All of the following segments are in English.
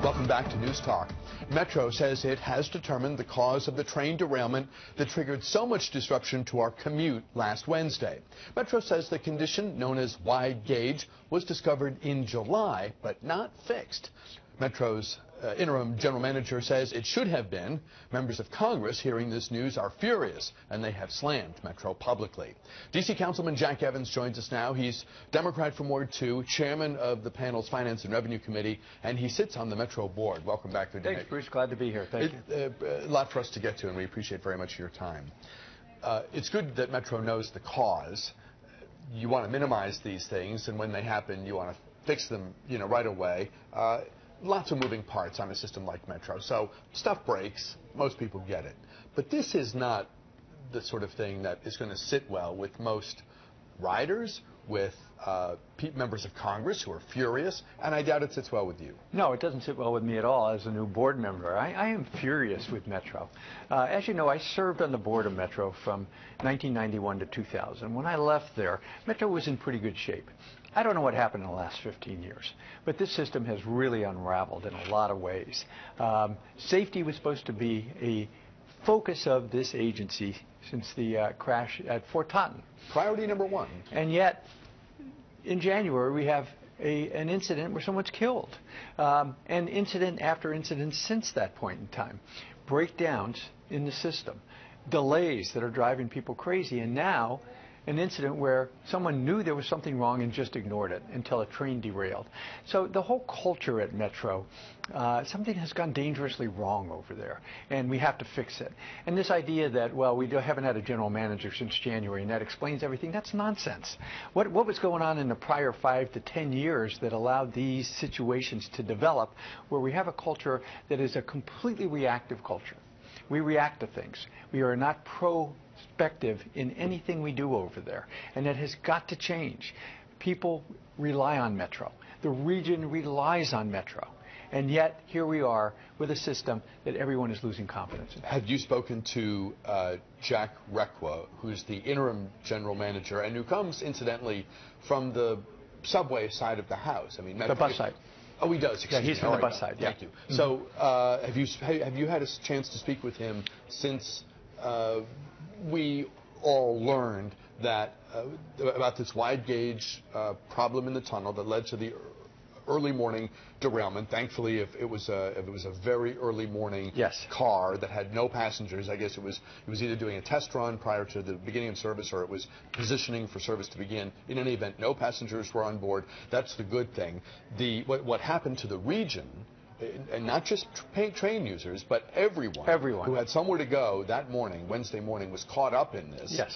Welcome back to News Talk. Metro says it has determined the cause of the train derailment that triggered so much disruption to our commute last Wednesday. Metro says the condition, known as wide gauge, was discovered in July, but not fixed. Metro's interim general manager says it should have been. Members of Congress hearing this news are furious, and they have slammed Metro publicly. D.C. Councilman Jack Evans joins us now. He's Democrat from Ward 2, chairman of the panel's Finance and Revenue Committee, and he sits on the Metro board. Welcome back to the debate. Thanks, Bruce. Glad to be here. Thank you. A lot for us to get to, and we appreciate very much your time. It's good that Metro knows the cause. You want to minimize these things, and when they happen, you want to fix them, right away. Lots of moving parts on a system like Metro. So stuff breaks. Most people get it. But this is not the sort of thing that is going to sit well with most riders, with members of Congress who are furious, and I doubt it sits well with you. No, it doesn't sit well with me at all as a new board member. I am furious with Metro. As you know, I served on the board of Metro from 1991 to 2000. When I left there, Metro was in pretty good shape. I don't know what happened in the last 15 years, but this system has really unraveled in a lot of ways. Safety was supposed to be a focus of this agency since the crash at Fort Totten. Priority number one. And yet, in January, we have an incident where someone's killed. And incident after incident since that point in time. Breakdowns in the system. Delays that are driving people crazy. And now, an incident where someone knew there was something wrong and just ignored it until a train derailed. So the whole culture at Metro, something has gone dangerously wrong over there, and we have to fix it. And this idea that, well, we haven't had a general manager since January, and that explains everything, that's nonsense. What was going on in the prior 5 to 10 years that allowed these situations to develop, where we have a culture that is a completely reactive culture? We react to things. We are not prospective in anything we do over there, and that has got to change. People rely on Metro. The region relies on Metro, and yet here we are with a system that everyone is losing confidence in. Have you spoken to Jack Requa, who's the interim general manager and who comes, incidentally, from the subway side of the House? I mean, the bus side. Oh, he does. Yeah, he's from the bus side. Thank you. So, have you had a chance to speak with him since we all learned that about this wide gauge problem in the tunnel that led to the early morning derailment? Thankfully, if it was a very early morning car that had no passengers, I guess it was either doing a test run prior to the beginning of service, or it was positioning for service to begin. In any event, no passengers were on board. That's the good thing. What happened to the region, and not just train users, but everyone who had somewhere to go that morning, Wednesday morning, was caught up in this. Yes.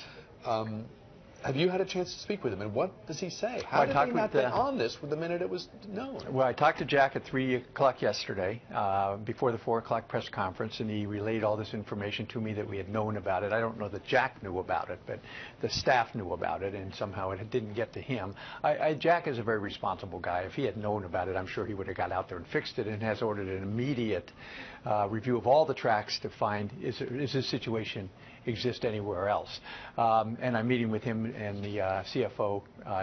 Have you had a chance to speak with him, and what does he say? How did they not get on this the minute it was known? Well, I talked to Jack at 3 o'clock yesterday, before the 4 o'clock press conference, and he relayed all this information to me that we had known about it. I don't know that Jack knew about it, but the staff knew about it, and somehow it didn't get to him. Jack is a very responsible guy. If he had known about it, I'm sure he would have got out there and fixed it, and has ordered an immediate review of all the tracks to find, is this situation exist anywhere else. And I'm meeting with him and the CFO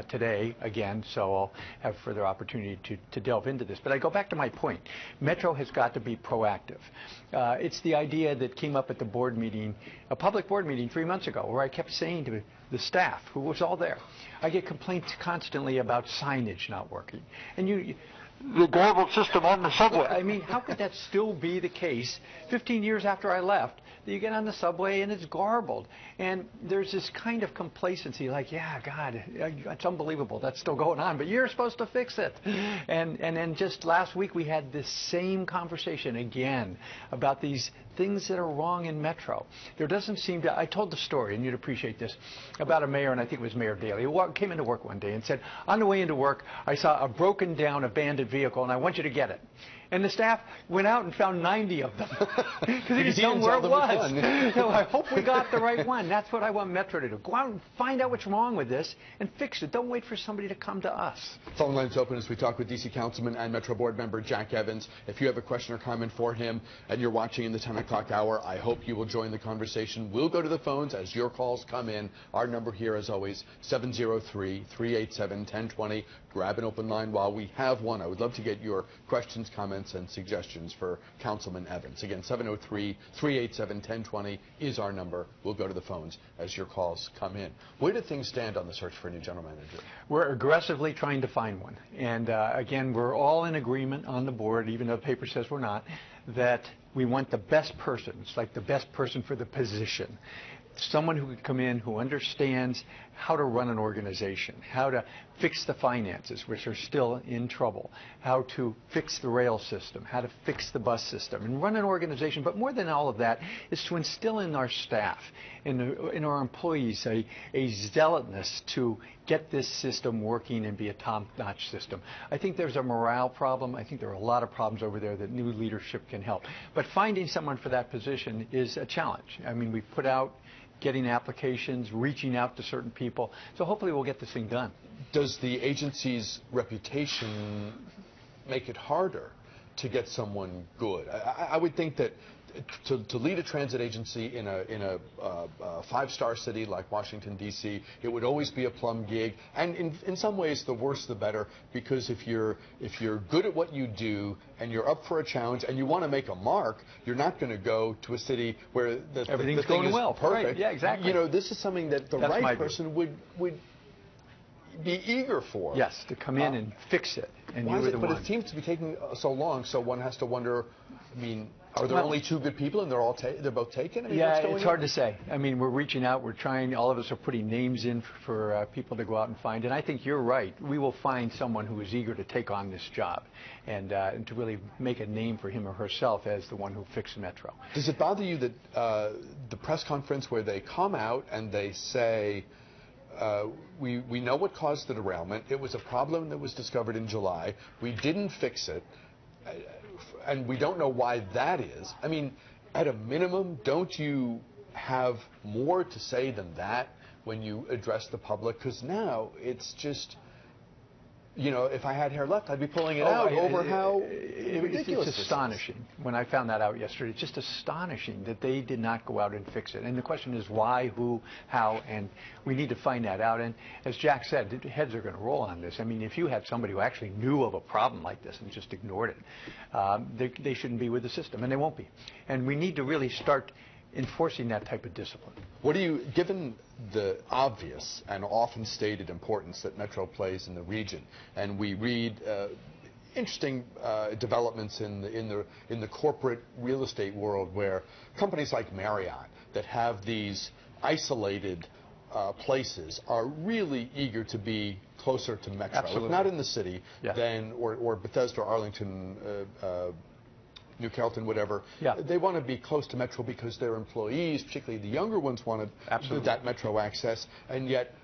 today again, so I'll have further opportunity to delve into this. But I go back to my point. Metro has got to be proactive. It's the idea that came up at the board meeting, a public board meeting 3 months ago, where I kept saying to the staff, who was all there, I get complaints constantly about signage not working. And the garbled system on the subway. I mean, how could that still be the case 15 years after I left? You get on the subway and it's garbled. And there's this kind of complacency, like, yeah, God, it's unbelievable that's still going on, but you're supposed to fix it. And then just last week we had this same conversation again about these things that are wrong in Metro. There doesn't seem to, I told the story, and you'd appreciate this, about a mayor, and I think it was Mayor Daley, who came into work one day and said, on the way into work, I saw a broken down, abandoned vehicle, and I want you to get it. And the staff went out and found 90 of them because he didn't know where it was. So I hope we got the right one. That's what I want Metro to do. Go out and find out what's wrong with this and fix it. Don't wait for somebody to come to us. Phone lines open as we talk with D.C. Councilman and Metro Board member Jack Evans. If you have a question or comment for him and you're watching in the 10 o'clock hour, I hope you will join the conversation. We'll go to the phones as your calls come in. Our number here, as always, 703-387-1020. Grab an open line while we have one. I would love to get your questions, comments, comments and suggestions for Councilman Evans. Again, 703-387-1020 is our number. We'll go to the phones as your calls come in. Where do things stand on the search for a new general manager? We're aggressively trying to find one. And again, we're all in agreement on the board, even though the paper says we're not, that we want the best person. It's like the best person for the position. Someone who could come in who understands how to run an organization, how to fix the finances, which are still in trouble, how to fix the rail system, how to fix the bus system, and run an organization. But more than all of that is to instill in our staff, in our employees, a zealotness to get this system working and be a top-notch system. I think there's a morale problem. I think there are a lot of problems over there that new leadership can help. But finding someone for that position is a challenge. I mean, we've put out getting applications, reaching out to certain people. So hopefully we'll get this thing done. Does the agency's reputation make it harder to get someone good? I would think that to lead a transit agency in a five-star city like Washington, D.C., it would always be a plum gig. And in some ways, the worse the better, because if you're good at what you do and you're up for a challenge and you want to make a mark, you're not going to go to a city where everything's the thing going is well. Perfect. Right. Yeah, exactly. You know, this is something that the right person would be eager for. Yes, to come in and fix it. And why is it? But it seems to be taking so long, so one has to wonder, I mean, are there only two good people and they're both taken? I mean, yeah, what's going it's hard to say. I mean, we're reaching out, we're trying, all of us are putting names in for people to go out and find. And I think you're right. We will find someone who is eager to take on this job and to really make a name for him or herself as the one who fixed Metro. Does it bother you that the press conference where they come out and they say, we know what caused the derailment. It was a problem that was discovered in July. We didn't fix it. And we don't know why that is. I mean, at a minimum, don't you have more to say than that when you address the public? Because now it's just, you know, if I had hair left, I'd be pulling it out over how ridiculous it's astonishing. When I found that out yesterday, it's just astonishing that they did not go out and fix it. And the question is why, who, how, and we need to find that out. And as Jack said, the heads are going to roll on this. I mean, if you had somebody who actually knew of a problem like this and just ignored it, they shouldn't be with the system, and they won't be. And we need to really start enforcing that type of discipline. What do you, given the obvious and often stated importance that Metro plays in the region, and we read interesting developments in the corporate real estate world where companies like Marriott that have these isolated places are really eager to be closer to Metro, Absolutely. if not in the city, yeah. then or Bethesda, Arlington, New Carrollton, whatever. Yeah. They want to be close to Metro because their employees, particularly the younger ones, wanted that Metro access, and yet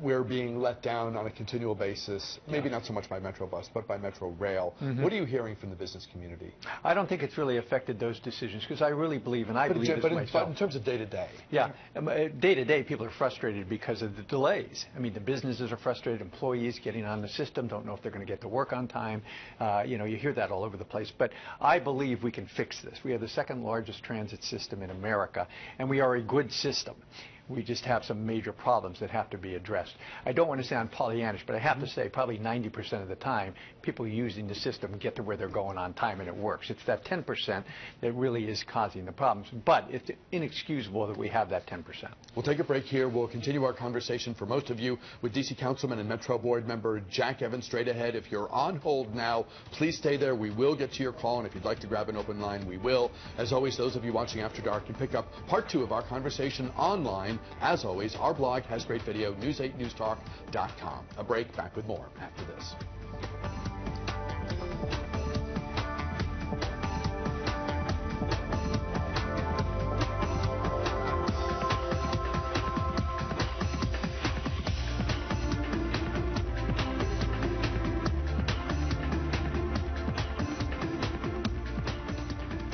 we're being let down on a continual basis, maybe not so much by Metro Bus, but by Metro Rail. Mm-hmm. What are you hearing from the business community? I don't think it's really affected those decisions, because I really believe, and I believe this myself. But in terms of day-to-day? Yeah. Day-to-day, people are frustrated because of the delays. I mean, the businesses are frustrated, employees getting on the system, don't know if they're going to get to work on time. You know, you hear that all over the place. But I believe we can fix this. We have the second largest transit system in America, and we are a good system. We just have some major problems that have to be addressed. I don't want to sound Pollyannish, but I have to say probably 90% of the time, people using the system get to where they're going on time and it works. It's that 10% that really is causing the problems. But it's inexcusable that we have that 10%. We'll take a break here. We'll continue our conversation for most of you with D.C. Councilman and Metro Board member Jack Evans straight ahead. If you're on hold now, please stay there. We will get to your call, and if you'd like to grab an open line, we will. As always, those of you watching After Dark can pick up part 2 of our conversation online. As always, our blog has great video, news8newstalk.com. A break, back with more after this.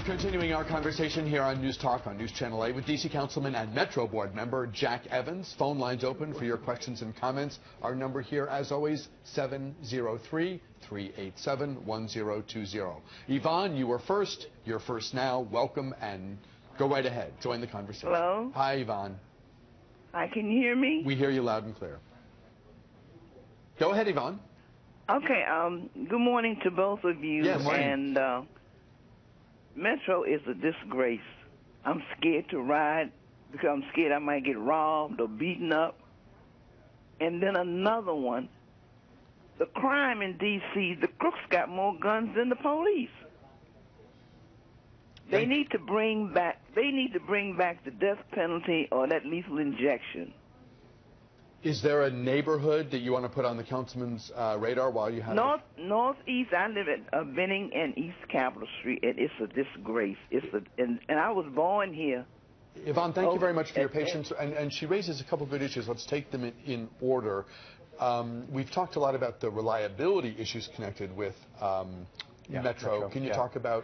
Continuing our conversation here on News Talk on News Channel 8 with D.C. Councilman and Metro Board member Jack Evans. Phone lines open for your questions and comments. Our number here, as always, 703-387-1020. Yvonne, you were first. You're first now. Welcome, and go right ahead. Join the conversation. Hello? Hi, Yvonne. Hi, can you hear me? We hear you loud and clear. Go ahead, Yvonne. Okay, good morning to both of you. Yes. Good morning. And Metro is a disgrace. I'm scared to ride because I'm scared I might get robbed or beaten up. And then another one, the crime in D.C., the crooks got more guns than the police. They need to bring back the death penalty or that lethal injection. Is there a neighborhood that you want to put on the councilman's radar while you have Northeast? I live at Benning and East Capitol Street, and it's a disgrace. And I was born here. Yvonne, thank you very much for your patience. And she raises a couple good issues. Let's take them in order. We've talked a lot about the reliability issues connected with Metro. Can you talk about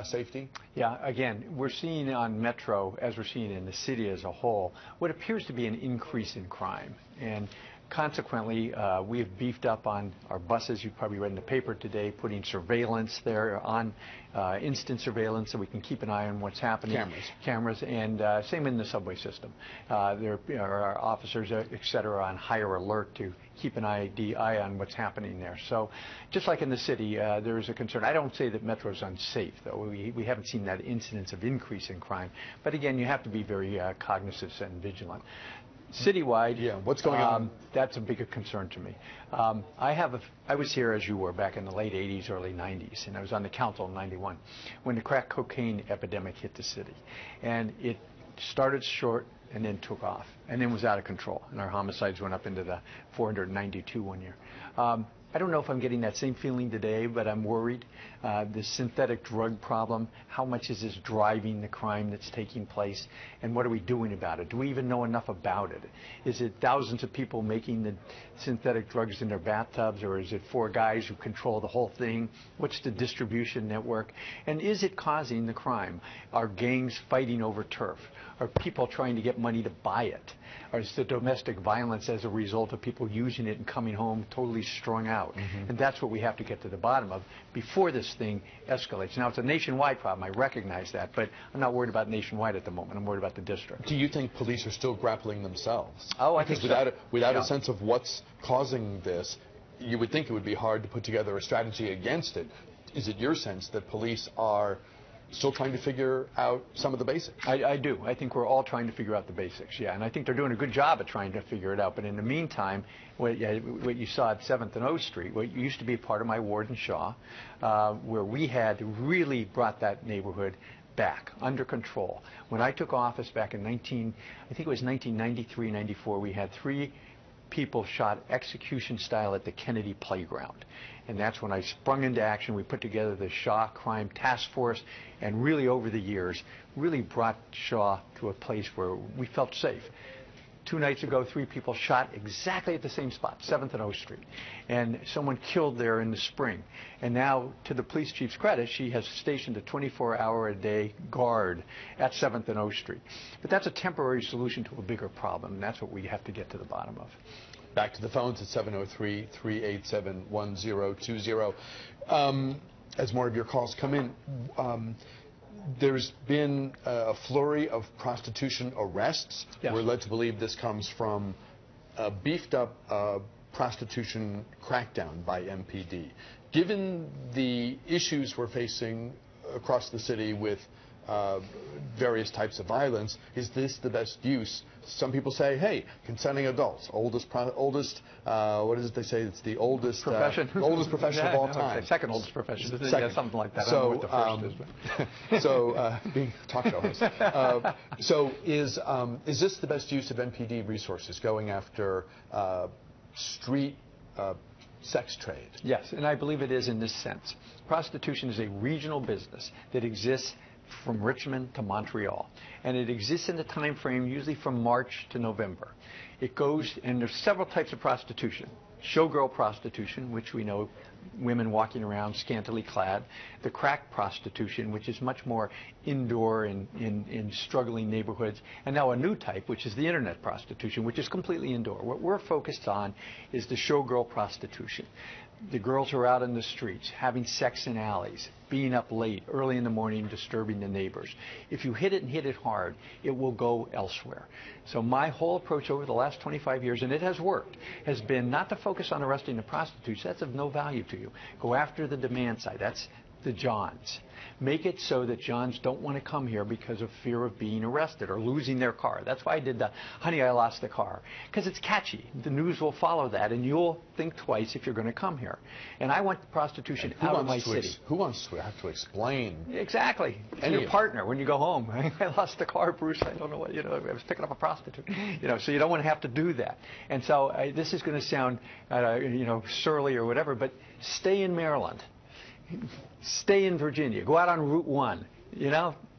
safety? Yeah, again, we're seeing on Metro, as we're seeing in the city as a whole, what appears to be an increase in crime. And consequently, we have beefed up on our buses. You've probably read in the paper today, putting surveillance there on instant surveillance so we can keep an eye on what's happening. Cameras. And same in the subway system. There are officers, et cetera, on higher alert to keep an eye on what's happening there. So just like in the city, there is a concern. I don't say that Metro is unsafe, though. We haven't seen that incidence of increase in crime. But again, you have to be very cognizant and vigilant. Citywide, what's going on? That's a bigger concern to me. I was here, as you were, back in the late 80s, early 90s, and I was on the council in 91 when the crack cocaine epidemic hit the city. And it started short and then took off and then was out of control. And our homicides went up into the 492 one year. I don't know if I'm getting that same feeling today, but I'm worried. The synthetic drug problem, how much is this driving the crime that's taking place, and what are we doing about it? Do we even know enough about it? Is it thousands of people making the synthetic drugs in their bathtubs, or is it 4 guys who control the whole thing? What's the distribution network? And is it causing the crime? Are gangs fighting over turf? Are people trying to get money to buy it? Or is the domestic violence as a result of people using it and coming home totally strung out? And that's what we have to get to the bottom of before this thing escalates. Now, it's a nationwide problem. I recognize that. But I'm not worried about nationwide at the moment. I'm worried about the district. Do you think police are still grappling themselves? Oh, I think without a sense of what's causing this, you would think it would be hard to put together a strategy against it. Is it your sense that police are still trying to figure out some of the basics? I do. I think we're all trying to figure out the basics, yeah. And I think they're doing a good job at trying to figure it out. But in the meantime, what you saw at 7th and O Street, what used to be part of my ward in Shaw, where we had really brought that neighborhood back, under control. When I took office back in I think it was 1993, 94, we had 3 people shot execution style at the Kennedy Playground. And that's when I sprung into action. We put together the Shaw Crime Task Force, and really over the years, really brought Shaw to a place where we felt safe. 2 nights ago, 3 people shot exactly at the same spot, 7th and O Street. And someone killed there in the spring. And now, to the police chief's credit, she has stationed a 24-hour-a-day guard at 7th and O Street. But that's a temporary solution to a bigger problem, and that's what we have to get to the bottom of. Back to the phones at 703-387-1020. As more of your calls come in, there's been a flurry of prostitution arrests. Yes. We're led to believe this comes from a beefed up prostitution crackdown by MPD. Given the issues we're facing across the city with various types of violence, is this the best use? Some people say, hey, consenting adults, oldest, what is it they say? It's the oldest profession, oldest profession of all time. Second oldest profession. Second. Something like that. So, I don't know what the first is. Being a talk show host. So is this the best use of MPD resources, going after street sex trade? Yes, and I believe it is in this sense. Prostitution is a regional business that exists from Richmond to Montreal, and it exists in the time frame usually from March to November. It goes, and there's several types of prostitution. Showgirl prostitution, which we know, women walking around scantily clad. The crack prostitution, which is much more indoor in struggling neighborhoods. And now a new type, which is the internet prostitution, which is completely indoor. What we're focused on is the showgirl prostitution. the girls who are out in the streets, having sex in alleys, being up late, early in the morning, disturbing the neighbors. If you hit it and hit it hard, it will go elsewhere. So my whole approach over the last 25 years, and it has worked, has been not to focus on arresting the prostitutes. That's of no value to you. Go after the demand side. That's the Johns. Make it so that Johns don't want to come here because of fear of being arrested or losing their car. That's why I did the "Honey, I Lost the Car," because it's catchy. The news will follow that, and you'll think twice if you're going to come here. And I want prostitution out of my city. Who wants to have to explain? Exactly. To your partner when you go home. I lost the car, Bruce. I don't know what, I was picking up a prostitute. So you don't want to have to do that. And so this is going to sound, surly or whatever, but stay in Maryland. Stay in Virginia. Go out on Route 1.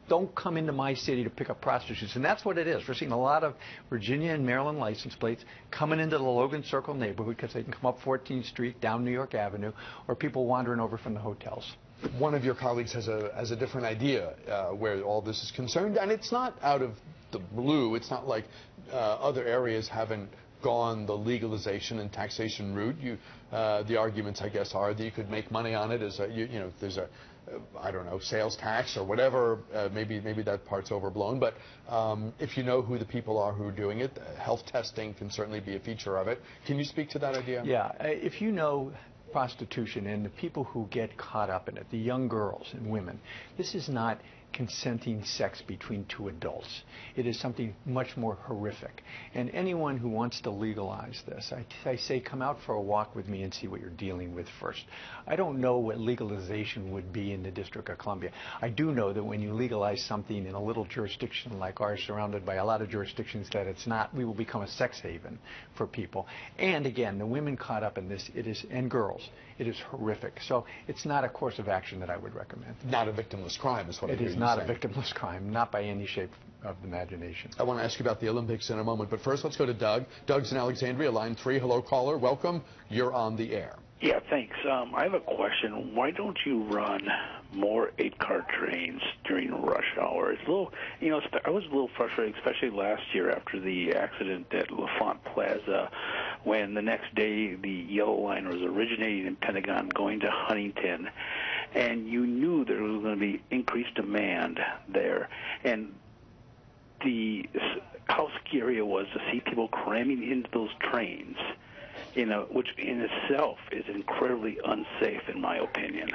Don't come into my city to pick up prostitutes. And that's what it is. We're seeing a lot of Virginia and Maryland license plates coming into the Logan Circle neighborhood because they can come up 14th Street, down New York Avenue, or people wandering over from the hotels. One of your colleagues has a different idea where all this is concerned, and it's not out of the blue. It's not like other areas haven't gone the legalization and taxation route. The arguments, I guess, are that you could make money on it as there's a I don't know, sales tax or whatever. Maybe that part's overblown. But if you know who the people are who are doing it, health testing can certainly be a feature of it. Can you speak to that idea? Yeah. If you know prostitution and the people who get caught up in it, the young girls and women, this is not consenting sex between two adults. It is something much more horrific. And anyone who wants to legalize this, I say come out for a walk with me and see what you're dealing with first. I don't know what legalization would be in the District of Columbia. I do know that when you legalize something in a little jurisdiction like ours, surrounded by a lot of jurisdictions that it's not, we will become a sex haven for people. And again, the women caught up in this, and girls, it is horrific. So it's not a course of action that I would recommend. Not a victimless crime is what I hear you saying. It is not a victimless crime, not by any shape of the imagination. I want to ask you about the Olympics in a moment, but first let's go to Doug. Doug's in Alexandria, line 3. Hello, caller. Welcome. You're on the air. Yeah, thanks. I have a question. Why don't you run more 8-car trains during rush hour? It's a little, I was a little frustrated, especially last year after the accident at LaFont Plaza, when the next day the Yellow Line was originating in Pentagon going to Huntington, and you knew there was going to be increased demand there, and how scary it was to see people cramming into those trains, which in itself is incredibly unsafe, in my opinion.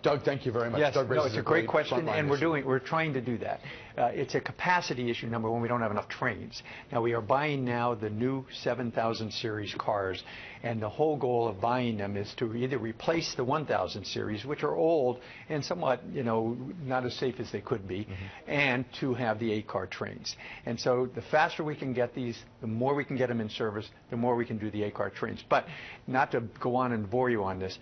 Doug, thank you very much. Yes, Doug it's a great question, and we're trying to do that. It's a capacity issue, number one. We don't have enough trains. Now, we are buying now the new 7000 series cars, and the whole goal of buying them is to either replace the 1000 series, which are old and somewhat, not as safe as they could be, and to have the 8-car trains. And so the faster we can get these, the more we can get them in service, the more we can do the 8-car trains. But not to go on and bore you on this,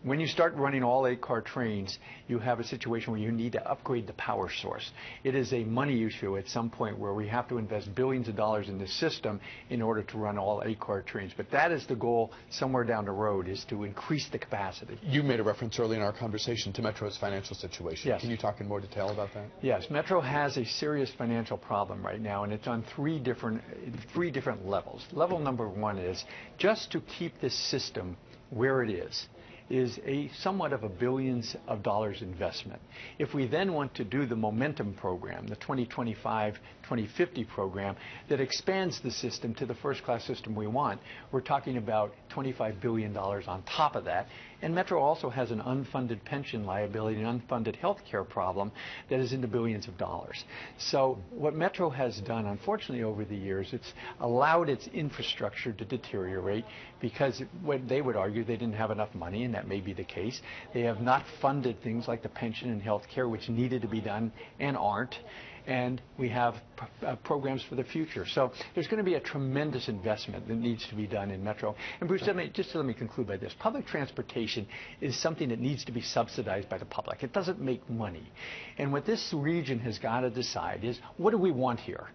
when you start running all 8-car trains, you have a situation where you need to upgrade the power source. It is a money issue at some point where we have to invest billions of dollars in this system in order to run all 8-car trains. But that is the goal somewhere down the road, is to increase the capacity. You made a reference early in our conversation to Metro's financial situation. Yes. Can you talk in more detail about that? Yes. Metro has a serious financial problem right now, and it's on three different levels. Level number one is just to keep this system where it is a somewhat of a billions of dollars investment. If we then want to do the momentum program, the 2025-2050 program that expands the system to the first-class system we want, we're talking about $25 billion on top of that. And Metro also has an unfunded pension liability, an unfunded health care problem that is in the billions of dollars. So what Metro has done, unfortunately, over the years, it's allowed its infrastructure to deteriorate because what they would argue they didn't have enough money, and that may be the case. They have not funded things like the pension and health care, which needed to be done and aren't. And we have programs for the future. So there's going to be a tremendous investment that needs to be done in Metro. And Bruce, let me conclude by this. Public transportation is something that needs to be subsidized by the public. It doesn't make money. And what this region has got to decide is, what do we want here?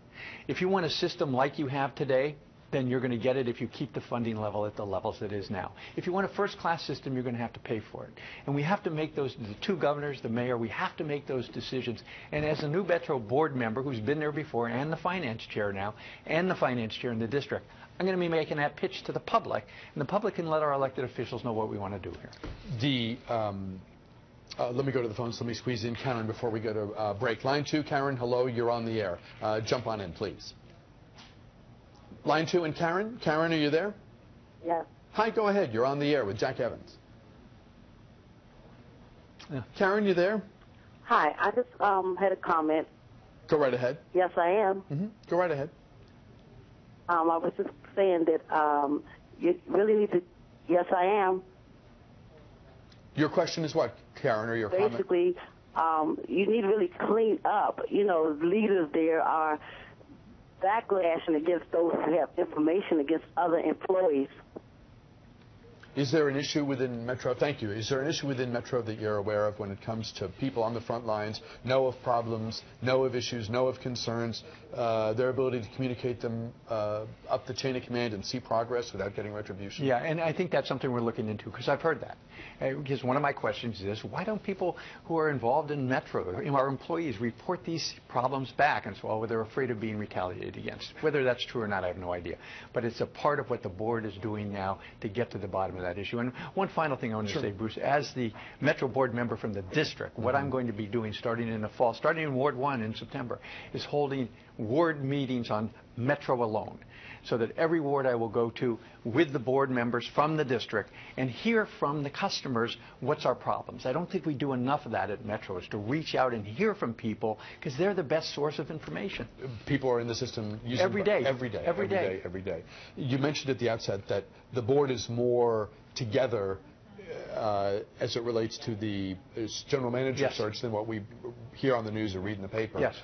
If you want a system like you have today, then you're going to get it if you keep the funding level at the levels it is now. If you want a first-class system, you're going to have to pay for it. And we have to make those, the two governors, the mayor, we have to make those decisions. And as a new Metro board member who's been there before, and the finance chair now, and the finance chair in the district, I'm going to be making that pitch to the public, and the public can let our elected officials know what we want to do here. Let me go to the phones. Let me squeeze in Karen before we go to break. Line 2, Karen, hello, you're on the air. Jump on in, please. Line 2 and Karen. Karen, are you there? Yes. Hi, go ahead. You're on the air with Jack Evans. Yeah. Karen, you there? Hi, I just had a comment. Go right ahead. Yes, I am. Mm-hmm. Go right ahead. I was just saying that you really need to. Yes, I am. Your question is what, Karen, or your comment? Basically, you need to really clean up. You know, leaders there are backlashing against those who have information against other employees. Is there an issue within Metro? Thank you. Is there an issue within Metro that you're aware of when it comes to people on the front lines, know of problems, know of issues, know of concerns, their ability to communicate them up the chain of command and see progress without getting retribution? Yeah, and I think that's something we're looking into, because I've heard that. Because one of my questions is, why don't people who are involved in Metro, our employees, report these problems back? And so, well, they're afraid of being retaliated against. Whether that's true or not, I have no idea. But it's a part of what the board is doing now to get to the bottom of that issue. And one final thing I want to say, Bruce, as the Metro board member from the district, what I'm going to be doing starting in the fall, starting in Ward 1 in September, is holding ward meetings on Metro alone, so that every ward I will go to with the board members from the district and hear from the customers what's our problems. I don't think we do enough of that at Metro, is to reach out and hear from people, because they're the best source of information. People are in the system using every day. Every day. You mentioned at the outset that the board is more together as it relates to the general manager search than what we hear on the news or read in the paper. Yes.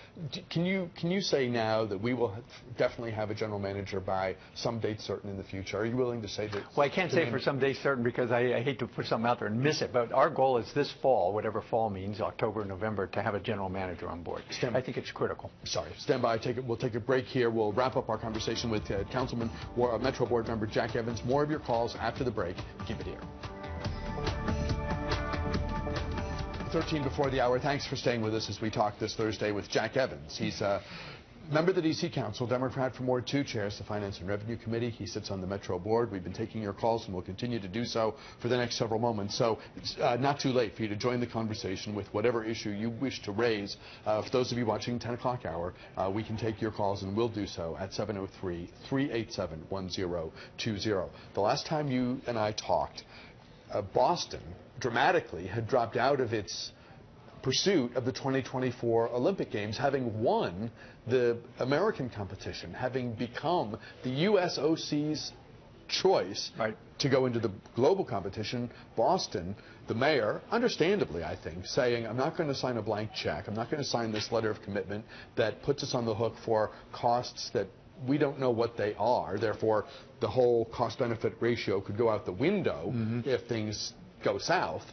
Can you say now that we will definitely have a general manager by some date certain in the future? Are you willing to say that? Well, I can't say for some date certain, because I hate to put something out there and miss it. But our goal is this fall, whatever fall means, October, November, to have a general manager on board. I think it's critical. Sorry. Stand by. We'll take a break here. We'll wrap up our conversation with Councilman Metro Board Member Jack Evans. More of your calls after the break. Keep it here. 13 before the hour. Thanks for staying with us as we talk this Thursday with Jack Evans. He's a member of the D.C. Council, Democrat from Ward 2, chairs the Finance and Revenue Committee. He sits on the Metro Board. We've been taking your calls and will continue to do so for the next several moments. So it's not too late for you to join the conversation with whatever issue you wish to raise. For those of you watching 10 o'clock hour, we can take your calls, and we'll do so at 703-387-1020. The last time you and I talked, Boston dramatically had dropped out of its pursuit of the 2024 Olympic Games, having won the American competition, having become the USOC's choice to go into the global competition. Boston, the mayor, understandably, I think, saying, I'm not going to sign a blank check. I'm not going to sign this letter of commitment that puts us on the hook for costs that we don't know what they are. Therefore, the whole cost-benefit ratio could go out the window if things go south.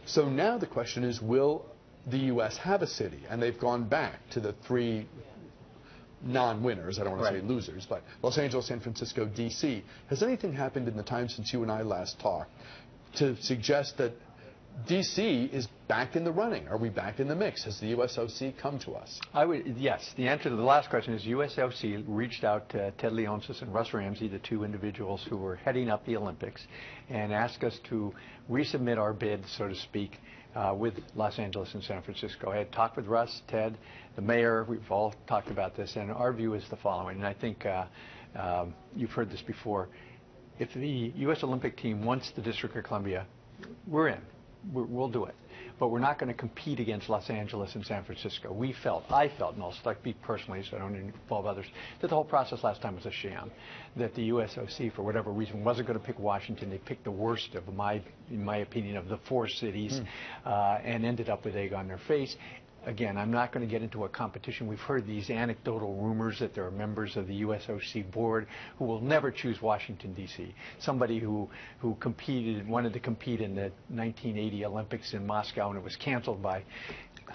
So now the question is, will the U.S. have a city? And they've gone back to the three non-winners, I don't want to say losers, but Los Angeles, San Francisco, D.C. Has anything happened in the time since you and I last talked to suggest that D.C. is back in the running? Are we back in the mix? Has the USOC come to us? Yes. The answer to the last question is USOC reached out to Ted Leonsis and Russ Ramsey, the two individuals who were heading up the Olympics, and asked us to resubmit our bid, so to speak, with Los Angeles and San Francisco. I had talked with Russ, Ted, the mayor. We've all talked about this, and our view is the following, and I think you've heard this before. If the U.S. Olympic team wants the District of Columbia, we're in. We'll do it. But we're not going to compete against Los Angeles and San Francisco. I felt, and I'll speak personally so I don't involve others, that the whole process last time was a sham. That the USOC, for whatever reason, wasn't going to pick Washington. They picked the worst of, in my opinion, of the four cities and ended up with egg on their face. Again, I'm not going to get into a competition. We've heard these anecdotal rumors that there are members of the USOC board who will never choose Washington, D.C. Somebody who wanted to compete in the 1980 Olympics in Moscow, and it was canceled by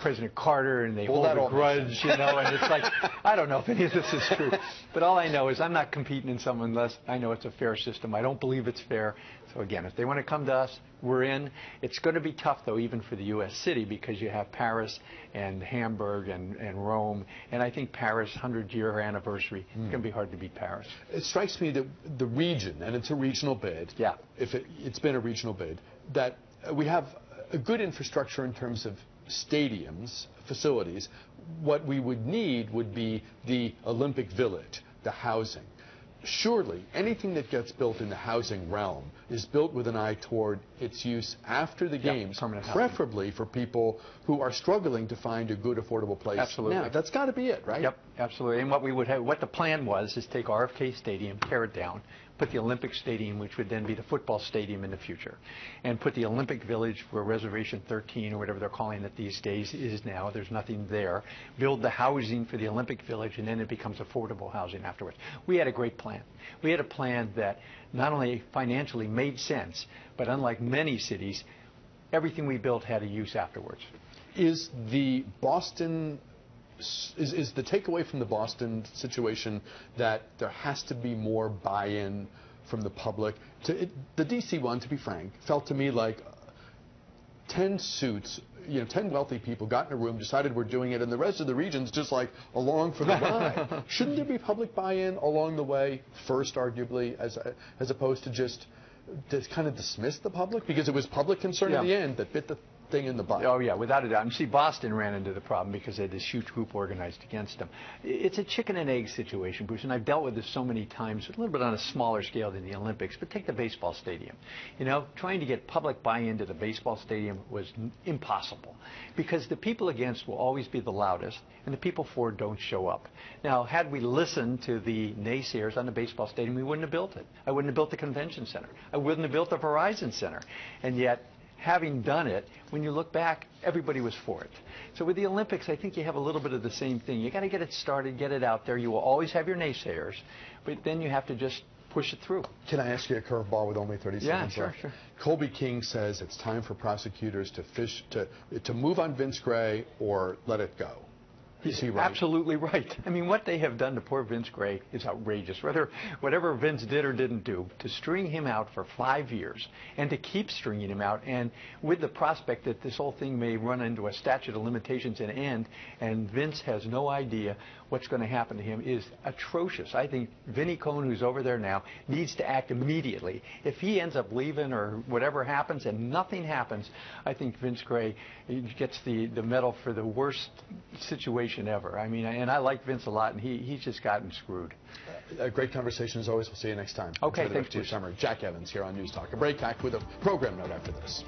President Carter, and they Well, hold that a all grudge, you know, and it's like, I don't know if any of this is true. But all I know is I'm not competing in something unless I know it's a fair system. I don't believe it's fair. So again, if they want to come to us, we're in. It's going to be tough, though, even for the U.S. city, because you have Paris and Hamburg and Rome. And I think Paris, 100-year anniversary, it's going to be hard to beat Paris. It strikes me that the region, and it's a regional bid, Yeah. if it's been a regional bid, that we have a good infrastructure in terms of stadiums, facilities. What we would need would be the Olympic Village, the housing. Surely, anything that gets built in the housing realm is built with an eye toward its use after the games, preferably for people who are struggling to find a good, affordable place. Absolutely. Now, that's got to be it, right? Yep, absolutely. And what we would have, what the plan was, is take RFK Stadium, tear it down, put the Olympic Stadium, which would then be the football stadium in the future, and put the Olympic Village, where Reservation 13 or whatever they're calling it these days is now. There's nothing there. Build the housing for the Olympic Village, and then it becomes affordable housing afterwards. We had a great plan. We had a plan that not only financially made sense, but unlike many cities, everything we built had a use afterwards. Is the Boston is the takeaway from the Boston situation that there has to be more buy-in from the public? The D.C. one, to be frank, felt to me like 10 suits, 10 wealthy people got in a room, decided we're doing it, and the rest of the region's just like along for the ride. Shouldn't there be public buy-in along the way first, arguably, as opposed to just kind of dismiss the public? Because it was public concern in the end that bit the thing in the butt. Oh, yeah, without a doubt. And see, Boston ran into the problem because they had this huge group organized against them. It's a chicken and egg situation, Bruce, and I've dealt with this so many times, a little bit on a smaller scale than the Olympics, but take the baseball stadium. Trying to get public buy-in to the baseball stadium was impossible because the people against will always be the loudest, and the people for don't show up. Now, had we listened to the naysayers on the baseball stadium, we wouldn't have built it. I wouldn't have built the convention center. I wouldn't have built the Verizon Center. And yet, having done it, when you look back, everybody was for it. So with the Olympics, I think you have a little bit of the same thing. You got to get it started, get it out there. You will always have your naysayers, but then you have to just push it through. Can I ask you a curveball with only 30 seconds left? Sure. Colby King says it's time for prosecutors to move on Vince Gray or let it go. Is he right? Absolutely right. I mean, what they have done to poor Vince Gray is outrageous. Whatever Vince did or didn't do, to string him out for 5 years and to keep stringing him out, and with the prospect that this whole thing may run into a statute of limitations and end, and Vince has no idea what's going to happen to him, is atrocious. I think Vinnie Cohn, who's over there now, needs to act immediately. If he ends up leaving or whatever happens and nothing happens, I think Vince Gray gets the medal for the worst situation ever. I mean, and I like Vince a lot, and he's just gotten screwed. A great conversation as always. We'll see you next time. Okay, thanks for your summer. Jack Evans here on News Talk. A break, back with a program note after this.